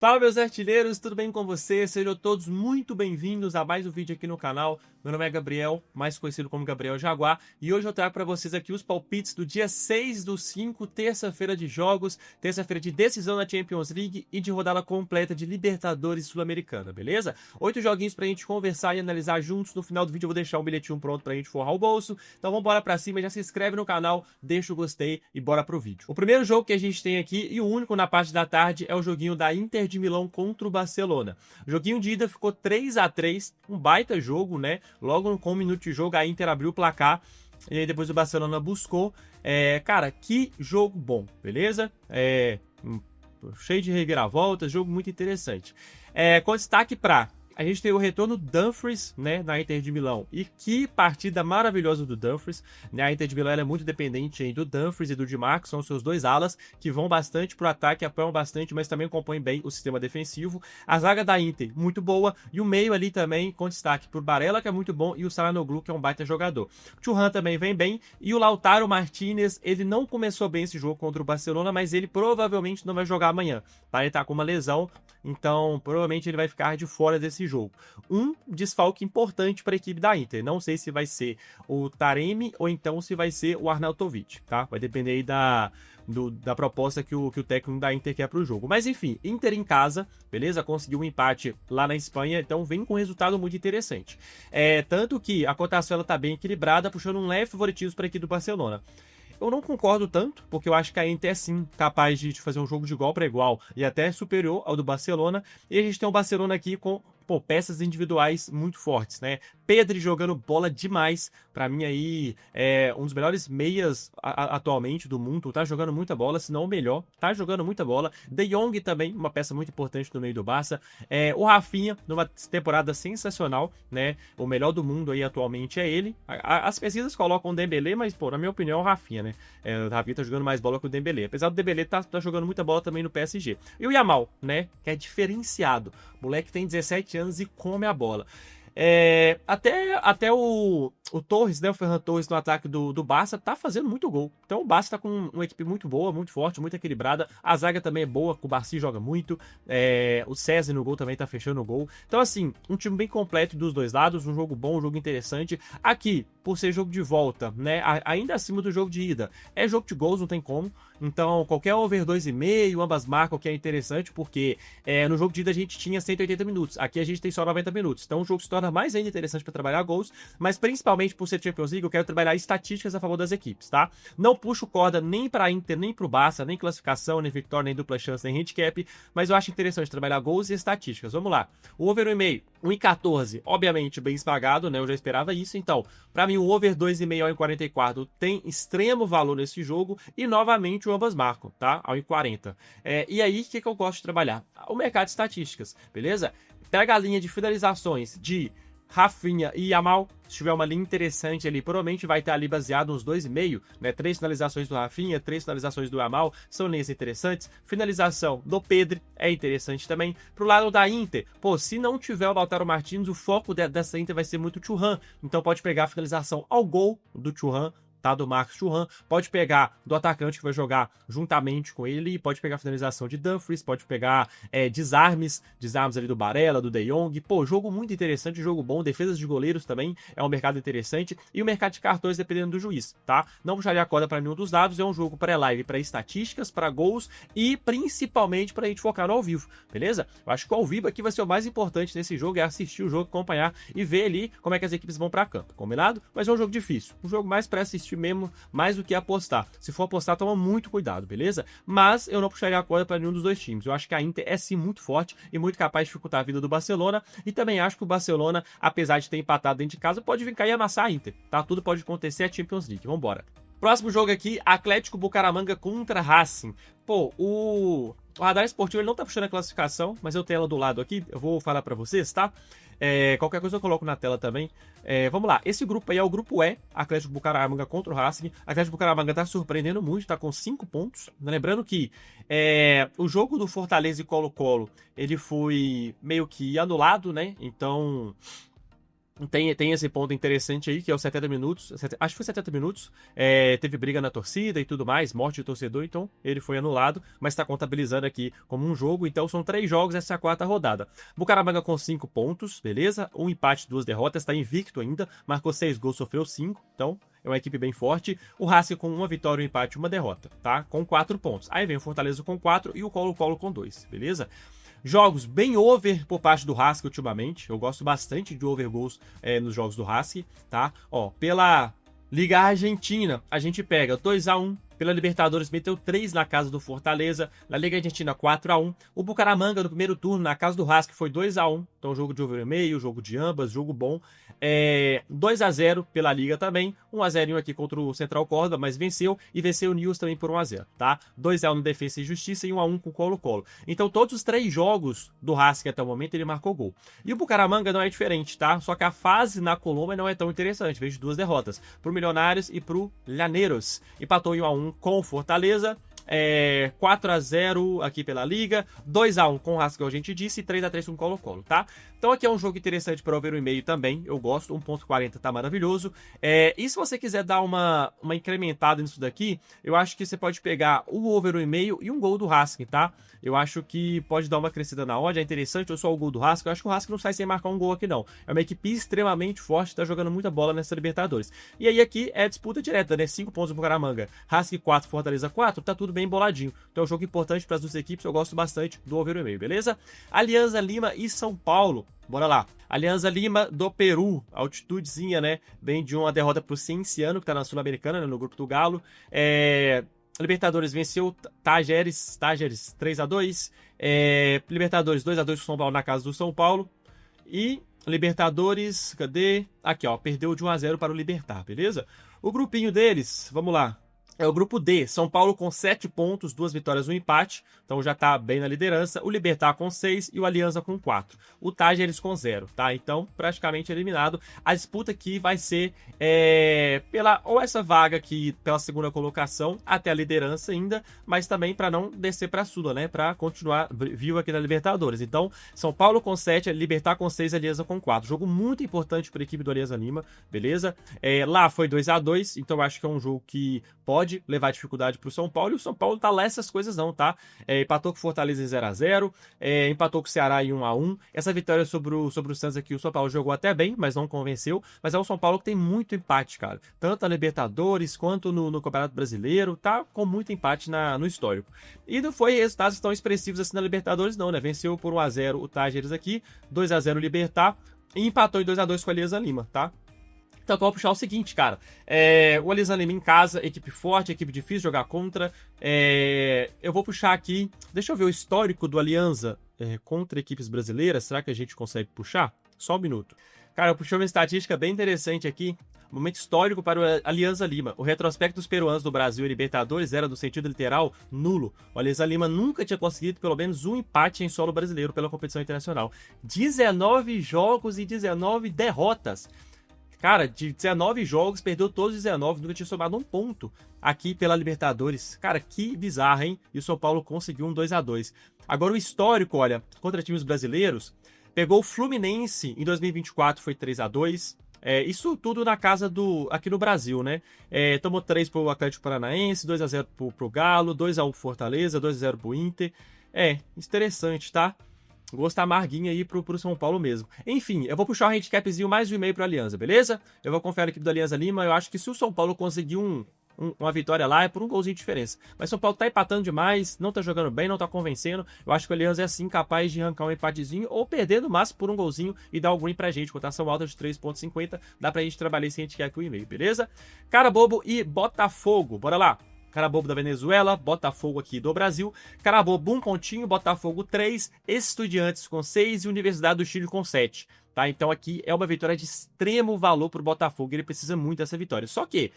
Fala, meus artilheiros, tudo bem com vocês? Sejam todos muito bem-vindos a mais um vídeo aqui no canal. Meu nome é Gabriel, mais conhecido como Gabriel Jaguar, e hoje eu trago para vocês aqui os palpites do dia 6/5, terça-feira de jogos, terça-feira de decisão da Champions League e de rodada completa de Libertadores Sul-Americana, beleza? 8 joguinhos pra gente conversar e analisar juntos. No final do vídeo eu vou deixar um bilhetinho pronto pra gente forrar o bolso. Então vamos embora pra cima, já se inscreve no canal, deixa o gostei e bora pro vídeo. O primeiro jogo que a gente tem aqui, e o único na parte da tarde, é o joguinho da Inter de Milão contra o Barcelona. O joguinho de ida ficou 3-3, um baita jogo, né? Logo com um minuto de jogo, a Inter abriu o placar e aí depois o Barcelona buscou. Cara, que jogo bom, beleza? Cheio de reviravoltas, jogo muito interessante. Com destaque para... A gente tem o retorno do Dumfries, né, na Inter de Milão. E que partida maravilhosa do Dumfries, né? A Inter de Milão é muito dependente aí do Dumfries e do Di Marco, são seus dois alas que vão bastante pro ataque, apoiam bastante, mas também compõem bem o sistema defensivo. A zaga da Inter, muito boa, e o meio ali também com destaque pro Barella, que é muito bom, e o Çalhanoğlu, que é um baita jogador. O Thuram também vem bem, e o Lautaro Martínez, ele não começou bem esse jogo contra o Barcelona, mas ele provavelmente não vai jogar amanhã, tá? Ele tá com uma lesão, então provavelmente ele vai ficar de fora desse jogo. Um desfalque importante para a equipe da Inter. Não sei se vai ser o Taremi ou então se vai ser o Arnautovic, tá? Vai depender aí da proposta que o técnico da Inter quer para o jogo. Mas enfim, Inter em casa, beleza? Conseguiu um empate lá na Espanha, então vem com um resultado muito interessante. Tanto que a cotação ela tá bem equilibrada, puxando um leve favoritismo para a equipe do Barcelona. Eu não concordo tanto, porque eu acho que a Inter é sim capaz de fazer um jogo de igual para igual e até superior ao do Barcelona. E a gente tem o Barcelona aqui com peças individuais muito fortes, né? Pedri jogando bola demais, pra mim aí é um dos melhores meias atualmente do mundo, tá jogando muita bola, se não o melhor, tá jogando muita bola. De Jong também, uma peça muito importante no meio do Barça. O Rafinha, numa temporada sensacional, né? O melhor do mundo aí atualmente é ele. As pesquisas colocam o Dembélé, mas, pô, na minha opinião é o Rafinha, né? O Rafinha tá jogando mais bola que o Dembélé, apesar do Dembélé tá jogando muita bola também no PSG. E o Yamal, né? Que é diferenciado. O moleque tem 17 anos e come a bola. Até o Torres, né, o Ferran Torres no ataque do Barça tá fazendo muito gol. Então o Barça tá com uma equipe muito boa, muito forte, muito equilibrada. A zaga também é boa, o Barça joga muito. O César no gol também tá fechando o gol. Então assim, um time bem completo dos dois lados, um jogo bom, um jogo interessante. Aqui, por ser jogo de volta, né, ainda acima do jogo de ida, é jogo de gols, não tem como. Então qualquer over 2,5, ambas marcam, o que é interessante, porque no jogo de ida a gente tinha 180 minutos. Aqui a gente tem só 90 minutos. Então o jogo se torna mais ainda interessante para trabalhar gols, mas principalmente por ser Champions League, eu quero trabalhar estatísticas a favor das equipes, tá? Não puxo corda nem para Inter, nem para o Barça, nem classificação, nem vitória, nem dupla chance, nem handicap, mas eu acho interessante trabalhar gols e estatísticas. Vamos lá. O over 1,5, 1,14, obviamente bem espagado, né? Eu já esperava isso, então, para mim o over 2,5 ao 1,44 tem extremo valor nesse jogo e novamente o ambas marcam, tá? Ao 1,40. E aí, o que eu gosto de trabalhar? O mercado de estatísticas, beleza? Pega a linha de finalizações de Rafinha e Yamal. Se tiver uma linha interessante ali, provavelmente vai estar ali baseado uns 2,5, né? 3 finalizações do Rafinha, 3 finalizações do Yamal, são linhas interessantes. Finalização do Pedri é interessante também. Pro lado da Inter, se não tiver o Lautaro Martínez, o foco dessa Inter vai ser muito o Thuram. Então pode pegar a finalização ao gol do Thuram, tá? Do Marcos Thuram, pode pegar do atacante que vai jogar juntamente com ele, pode pegar a finalização de Dumfries, pode pegar desarmes ali do Barella, do De Jong. Jogo muito interessante, jogo bom, defesas de goleiros também é um mercado interessante, e o mercado de cartões dependendo do juiz, tá? Não puxaria a corda para nenhum dos lados, é um jogo pré-live para estatísticas, para gols e principalmente para a gente focar no ao vivo, beleza? Eu acho que o ao vivo aqui vai ser o mais importante nesse jogo, é assistir o jogo, acompanhar e ver ali como é que as equipes vão para campo, combinado? Mas é um jogo difícil, um jogo mais para assistir mesmo, mais do que apostar. Se for apostar, toma muito cuidado, beleza? Mas eu não puxaria a corda para nenhum dos dois times. Eu acho que a Inter é sim muito forte e muito capaz de dificultar a vida do Barcelona, e também acho que o Barcelona, apesar de ter empatado dentro de casa, pode vir cá e amassar a Inter, tá? Tudo pode acontecer, é Champions League. Vambora. Próximo jogo aqui, Atlético Bucaramanga contra Racing. O Radar Esportivo ele não tá puxando a classificação, mas eu tenho ela do lado aqui, eu vou falar pra vocês, tá? Qualquer coisa eu coloco na tela também. Vamos lá, esse grupo aí é o grupo E, Atlético Bucaramanga contra o Racing. Atlético Bucaramanga tá surpreendendo muito, tá com 5 pontos. Lembrando que o jogo do Fortaleza e Colo-Colo, ele foi meio que anulado, né? Então Tem esse ponto interessante aí, que é os 70 minutos. Acho que foi 70 minutos. Teve briga na torcida e tudo mais, morte de torcedor, então ele foi anulado, mas está contabilizando aqui como um jogo. Então são 3 jogos, essa é a 4ª rodada. Bucaramanga com 5 pontos, beleza? Um empate, 2 derrotas, está invicto ainda. Marcou 6 gols, sofreu 5, então é uma equipe bem forte. O Racing com 1 vitória, 1 empate e 1 derrota, tá? Com 4 pontos. Aí vem o Fortaleza com 4 e o Colo-Colo com 2, beleza? Jogos bem over por parte do Racing ultimamente. Eu gosto bastante de over gols nos jogos do Racing, tá? Ó, pela Liga Argentina, a gente pega 2-1. Pela Libertadores, meteu 3 na casa do Fortaleza. Na Liga Argentina, 4-1. O Bucaramanga, no primeiro turno, na casa do Racing, foi 2-1. Então, jogo de over meio, jogo de ambas, jogo bom. 2-0 pela Liga também. 1-0 aqui contra o Central Córdoba, mas venceu. E venceu o News também por 1-0, tá? 2-1 no Defensa e Justiça e 1-1 com o Colo-Colo. Então, todos os 3 jogos do Racing até o momento, ele marcou gol. E o Bucaramanga não é diferente, tá? Só que a fase na Colômbia não é tão interessante. Vejo 2 derrotas. Pro Milionários e pro Llaneiros. Empatou em 1-1 com o Fortaleza. 4-0 aqui pela Liga, 2-1 com o Racing, que a gente disse, e 3-3 com o Colo-Colo, tá? Então aqui é um jogo interessante para over 1,5 também, eu gosto, 1.40 tá maravilhoso. E se você quiser dar uma incrementada nisso daqui, eu acho que você pode pegar o over 1,5 e um gol do Racing, tá? Eu acho que pode dar uma crescida na odd, é interessante, ou só o gol do Racing, eu acho que o Racing não sai sem marcar um gol aqui não. É uma equipe extremamente forte, tá jogando muita bola nessa Libertadores. E aí aqui é disputa direta, né? 5 pontos do Bucaramanga, Racing 4, Fortaleza 4, tá tudo bem emboladinho. Então é um jogo importante para as duas equipes, eu gosto bastante do over 1,5, beleza? Alianza Lima e São Paulo. Bora lá. Alianza Lima do Peru, altitudezinha, né? Vem de uma derrota pro Cienciano, que tá na Sul-Americana, né? No grupo do Galo. Libertadores venceu Tajeres 3-2. Libertadores 2-2 com o São Paulo na casa do São Paulo. E Libertadores, cadê? Aqui, ó, perdeu de 1-0 para o Libertad, beleza? O grupinho deles, vamos lá. É o grupo D, São Paulo com 7 pontos, 2 vitórias, 1 empate, então já tá bem na liderança. O Libertad com 6 e o Alianza com 4. O Tajeres com 0, tá? Então, praticamente eliminado. A disputa aqui vai ser ou essa vaga aqui pela segunda colocação até a liderança ainda, mas também para não descer para a Sula, né? Para continuar vivo aqui na Libertadores. Então, São Paulo com 7, Libertad com 6, Alianza com 4. Jogo muito importante para a equipe do Alianza Lima, beleza? Lá foi 2-2, então acho que é um jogo que pode levar dificuldade pro São Paulo, e o São Paulo tá lá essas coisas não, tá? Empatou com o Fortaleza em 0-0, empatou com o Ceará em 1-1. Essa vitória sobre o Santos aqui, o São Paulo jogou até bem, mas não convenceu. Mas é um São Paulo que tem muito empate, cara. Tanto na Libertadores quanto no Campeonato Brasileiro, tá com muito empate no histórico. E não foi resultados tão expressivos assim na Libertadores não, né? Venceu por 1-0 o Tajeres aqui, 2-0 o Libertad e empatou em 2-2 com a Alianza Lima, tá? Então eu vou puxar o seguinte, cara. O Alianza Lima em casa, equipe forte, equipe difícil de jogar contra. Eu vou puxar aqui. Deixa eu ver o histórico do Alianza contra equipes brasileiras. Será que a gente consegue puxar? Só um minuto. Cara, eu puxei uma estatística bem interessante aqui. Momento histórico para o Alianza Lima. O retrospecto dos peruanos do Brasil e Libertadores era, no sentido literal, nulo. O Alianza Lima nunca tinha conseguido pelo menos um empate em solo brasileiro pela competição internacional. 19 jogos e 19 derrotas. Cara, de 19 jogos, perdeu todos os 19, nunca tinha somado um ponto aqui pela Libertadores. Cara, que bizarro, hein? E o São Paulo conseguiu um 2-2. Agora o histórico, olha, contra times brasileiros, pegou o Fluminense em 2024, foi 3-2. Isso tudo na casa aqui no Brasil, né? Tomou 3 pro Atlético Paranaense, 2-0 pro Galo, 2-1 pro Fortaleza, 2-0 pro Inter. Interessante, tá? Gosto amarguinho aí pro São Paulo mesmo. Enfim, eu vou puxar um handicapzinho mais 1,5 pro Alianza, beleza? Eu vou confiar na equipe do Alianza Lima. Eu acho que se o São Paulo conseguir uma vitória lá, é por um golzinho de diferença. Mas São Paulo tá empatando demais, não tá jogando bem, não tá convencendo. Eu acho que o Alianza é assim capaz de arrancar um empatezinho ou perder no máximo por um golzinho e dar algum pra gente. Cotação alta de 3,50. Dá pra gente trabalhar esse handicap com 1,5, beleza? Carabobo e Botafogo. Bora lá. Carabobo da Venezuela, Botafogo aqui do Brasil. Carabobo 1 pontinho, Botafogo 3, Estudiantes com 6 e Universidade do Chile com 7. Tá? Então aqui é uma vitória de extremo valor pro Botafogo, ele precisa muito dessa vitória. Só que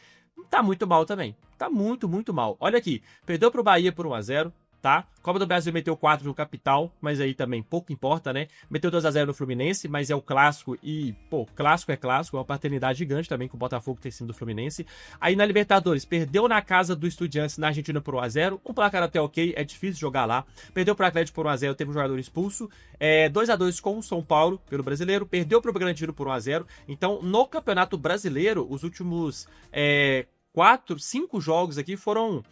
tá muito mal também, tá muito, muito mal. Olha aqui, perdeu pro Bahia por 1-0, tá? Copa do Brasil meteu 4 no Capital, mas aí também pouco importa, né? Meteu 2-0 no Fluminense, mas é o clássico e, pô, clássico é clássico, é uma paternidade gigante também com o Botafogo ter sido do Fluminense. Aí na Libertadores, perdeu na casa do Estudiantes na Argentina por 1-0, um placar até ok, é difícil jogar lá. Perdeu pro Atlético por 1-0, teve um jogador expulso. 2-2 com o São Paulo pelo Brasileiro, perdeu pro Bragantino por 1-0. Então, no Campeonato Brasileiro, os últimos 5 jogos aqui foram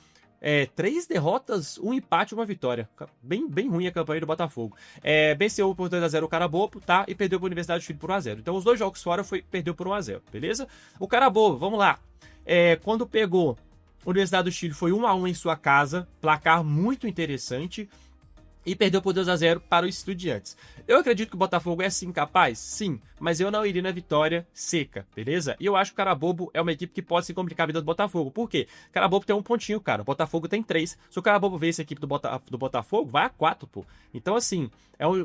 3 derrotas, 1 empate e 1 vitória. Bem ruim a campanha do Botafogo. Venceu por 2-0 o Carabobo, tá? E perdeu para a Universidade do Chile por 1-0. Então os 2 jogos fora perdeu por 1-0, beleza? O Carabobo, vamos lá. Quando pegou a Universidade do Chile foi 1-1 em sua casa, placar muito interessante. E perdeu por 2-0 para os Estudiantes. Eu acredito que o Botafogo é sim capaz? Sim, mas eu não iria na vitória seca, beleza? E eu acho que o Carabobo é uma equipe que pode se complicar a vida do Botafogo. Por quê? O Carabobo tem 1 pontinho, cara. O Botafogo tem 3. Se o Carabobo vencer a equipe do Botafogo, vai a 4, pô. Então, assim,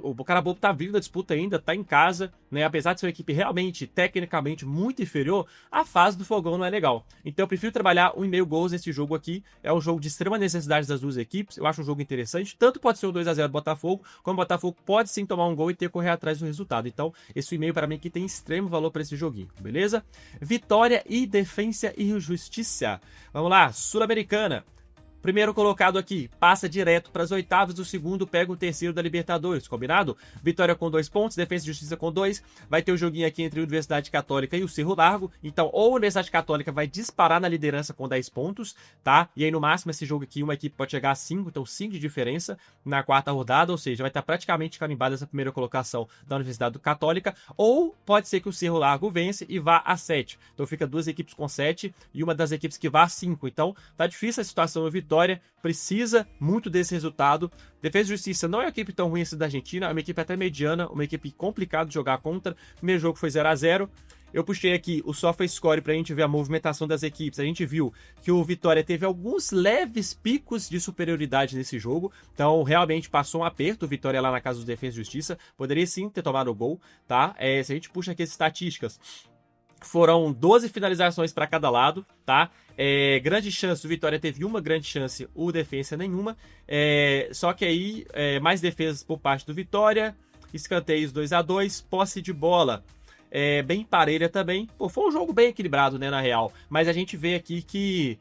o Carabobo tá vindo da disputa ainda, tá em casa, né? Apesar de ser uma equipe realmente, tecnicamente, muito inferior, a fase do Fogão não é legal. Então, eu prefiro trabalhar 1,5 gols nesse jogo aqui. É um jogo de extrema necessidade das duas equipes. Eu acho um jogo interessante. Tanto pode ser um 2-0 Botafogo, como o Botafogo pode sim tomar um gol e ter que correr atrás do resultado. Então, esse e-mail para mim aqui tem extremo valor para esse joguinho, beleza? Vitória e Defensa e Justiça. Vamos lá, Sul-Americana. Primeiro colocado aqui, passa direto para as oitavas, o segundo pega o terceiro da Libertadores, combinado? Vitória com 2 pontos, Defensa e Justiça com 2, vai ter o joguinho aqui entre a Universidade Católica e o Cerro Largo, então ou a Universidade Católica vai disparar na liderança com 10 pontos, tá? E aí no máximo esse jogo aqui uma equipe pode chegar a 5, então 5 de diferença na quarta rodada, ou seja, vai estar praticamente carimbada essa primeira colocação da Universidade Católica, ou pode ser que o Cerro Largo vence e vá a 7, então fica 2 equipes com 7 e uma das equipes que vá a 5, então tá difícil a situação no Vitória, precisa muito desse resultado. Defesa e Justiça não é uma equipe tão ruim assim da Argentina, é uma equipe até mediana, uma equipe complicada de jogar contra. O primeiro jogo foi 0-0. Eu puxei aqui o SofaScore pra gente ver a movimentação das equipes. A gente viu que o Vitória teve alguns leves picos de superioridade nesse jogo. Então, realmente passou um aperto o Vitória lá na casa do Defesa e Justiça. Poderia sim ter tomado o gol, tá? Se a gente puxa aqui as estatísticas, foram 12 finalizações para cada lado, tá? Grande chance, o Vitória teve uma grande chance, o Defensa nenhuma. Só que aí, mais defesas por parte do Vitória, escanteios 2-2, posse de bola bem parelha também. Pô, foi um jogo bem equilibrado, né, na real. Mas a gente vê aqui que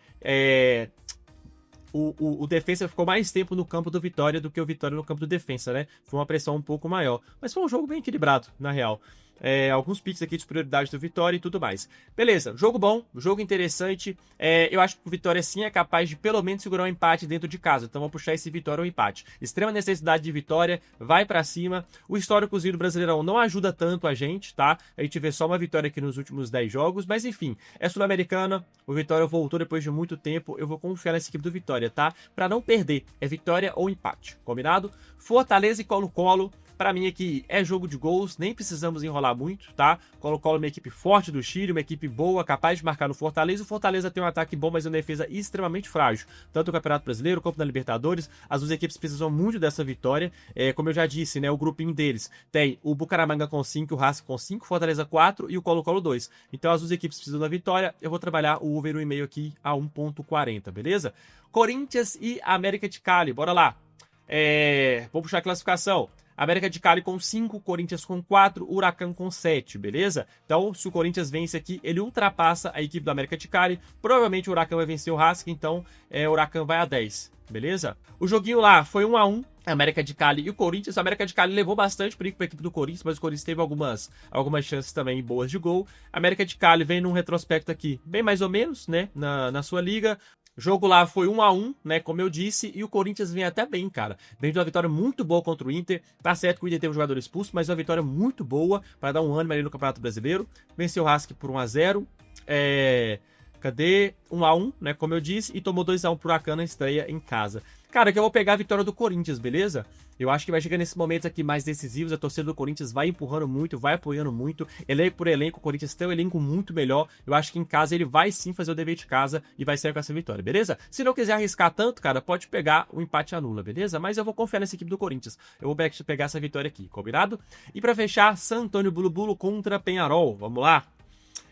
o Defensa ficou mais tempo no campo do Vitória do que o Vitória no campo do Defensa, né? Foi uma pressão um pouco maior. Mas foi um jogo bem equilibrado, na real. Alguns picks aqui de superioridade do Vitória e tudo mais. Beleza, jogo bom, jogo interessante. Eu acho que o Vitória sim é capaz de pelo menos segurar um empate dentro de casa. Então vamos puxar esse Vitória um empate. Extrema necessidade de vitória, vai pra cima. O históricozinho do Brasileirão não ajuda tanto a gente, tá? A gente vê só uma vitória aqui nos últimos 10 jogos, mas enfim, é Sul-Americana. O Vitória voltou depois de muito tempo. Eu vou confiar nessa equipe do Vitória, tá? Pra não perder, é vitória ou empate, combinado? Fortaleza e Colo-Colo. Pra mim aqui é jogo de gols, nem precisamos enrolar muito, tá? Colo-Colo é uma equipe forte do Chile, uma equipe boa, capaz de marcar no Fortaleza. O Fortaleza tem um ataque bom, mas uma defesa extremamente frágil. Tanto o Campeonato Brasileiro quanto na Libertadores, as duas equipes precisam muito dessa vitória. Como eu já disse, né, o grupinho deles tem o Bucaramanga com 5, o Racing com 5, Fortaleza 4 e o Colo-Colo 2. Então as duas equipes precisam da vitória. Eu vou trabalhar o over 1,5 aqui a 1,40, beleza? Corinthians e América de Cali, bora lá. Vou puxar a classificação. América de Cali com 5, Corinthians com 4, Huracan com 7, beleza? Então, se o Corinthians vence aqui, ele ultrapassa a equipe do América de Cali. Provavelmente o Huracan vai vencer o Racing, então o Huracan vai a 10, beleza? O joguinho lá foi 1-1, América de Cali e o Corinthians. A América de Cali levou bastante perigo para a equipe do Corinthians, mas o Corinthians teve algumas chances também boas de gol. A América de Cali vem num retrospecto aqui bem mais ou menos, né, na sua liga. O jogo lá foi 1-1, né, como eu disse, e o Corinthians vem até bem, cara. Vem de uma vitória muito boa contra o Inter. Tá certo que o Inter teve um jogador expulso, mas uma vitória muito boa para dar um ânimo ali no Campeonato Brasileiro. Venceu o Racing por 1-0. Cadê? 1-1, né, como eu disse, e tomou 2-1 pro Huracan na estreia em casa. Cara, que eu vou pegar a vitória do Corinthians, beleza? Eu acho que vai chegar nesses momentos aqui mais decisivos, a torcida do Corinthians vai empurrando muito, vai apoiando muito, elenco por elenco, o Corinthians tem um elenco muito melhor, eu acho que em casa ele vai sim fazer o dever de casa e vai sair com essa vitória, beleza? Se não quiser arriscar tanto, cara, pode pegar o empate anula, beleza? Mas eu vou confiar nessa equipe do Corinthians, eu vou pegar essa vitória aqui, combinado? E pra fechar, San Antônio Bulu contra Peñarol, vamos lá?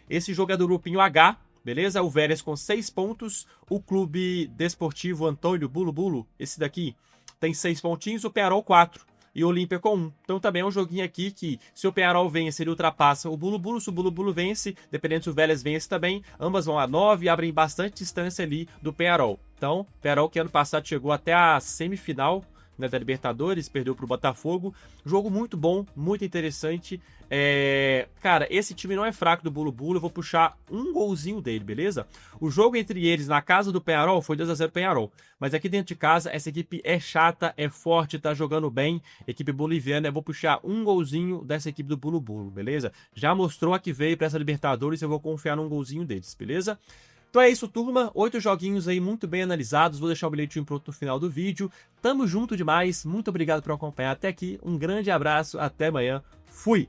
Esse jogo é do grupinho H, beleza? O Vélez com 6 pontos, o Clube Desportivo Antônio Bulu, esse daqui, tem 6 pontinhos, o Penharol 4. E o Olímpia com 1. Então também é um joguinho aqui que, se o Penharol vence, ele ultrapassa o Bulu Bulu. Se o Bulu Bulu vence, dependendo se o Vélez vence também, ambas vão a 9 e abrem bastante distância ali do Penharol. Então, Penharol que ano passado chegou até a semifinal, né, da Libertadores, perdeu pro Botafogo. Jogo muito bom, muito interessante. Cara, esse time não é fraco do Bulu Bulu, eu vou puxar um golzinho dele, beleza? O jogo entre eles na casa do Penharol foi 2-0 Penharol, mas aqui dentro de casa essa equipe é chata, é forte, tá jogando bem, equipe boliviana. Eu vou puxar um golzinho dessa equipe do Bulu Bulu, beleza? Já mostrou a que veio pra essa Libertadores, eu vou confiar num golzinho deles, beleza? Então é isso, turma. 8 joguinhos aí muito bem analisados. Vou deixar o bilhetinho pronto no final do vídeo. Tamo junto demais. Muito obrigado por acompanhar até aqui. Um grande abraço. Até amanhã. Fui!